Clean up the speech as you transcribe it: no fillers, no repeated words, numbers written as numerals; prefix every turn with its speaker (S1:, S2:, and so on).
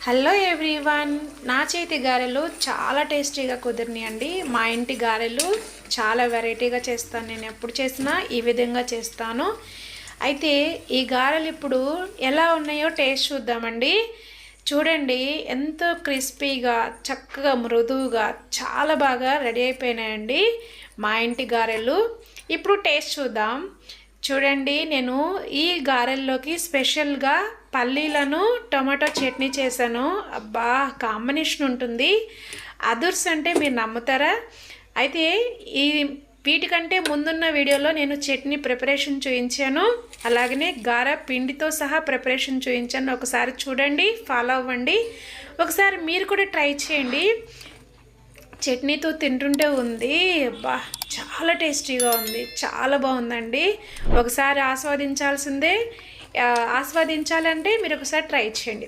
S1: Hello everyone, నా చేతి గారెలు చాలా టేస్టీగా కుదిరినాయండి. మా ఇంటి గారెలు చాలా వెరైటీగా చేస్తాను. నేను ఎప్పుడు చేసినా ఈ విధంగా చేస్తాను. అయితే ఈ గారెలు ఇప్పుడు ఎలా ఉన్నాయో టేస్ట్ చూద్దామండి. చూడండి, ఎంతో క్రిస్పీగా, చక్కగా, మృదువుగా చాలా బాగా రెడీ అయిపోయినాయండి మా ఇంటి గారెలు. ఇప్పుడు టేస్ట్ చూద్దాం. చూడండి, నేను ఈ గారెల్లోకి స్పెషల్గా పల్లీలను టొమాటో చట్నీ చేశాను. అబ్బా, కాంబినేషన్ ఉంటుంది. అదుర్స్ అంటే మీరు నమ్ముతారా? అయితే ఈ వీటికంటే ముందున్న వీడియోలో నేను చట్నీ ప్రిపరేషన్ చూపించాను, అలాగనే గారె పిండితో సహా ప్రిపరేషన్ చూపించాను. ఒకసారి చూడండి, ఫాలో అవ్వండి. ఒకసారి మీరు కూడా ట్రై చేయండి. చట్నీతో తింటుంటే ఉంది, అబ్బా చాలా టేస్టీగా ఉంది, చాలా బాగుందండి. ఒకసారి ఆస్వాదించాల్సిందే. ఆస్వాదించాలంటే మీరు ఒకసారి ట్రై చేయండి.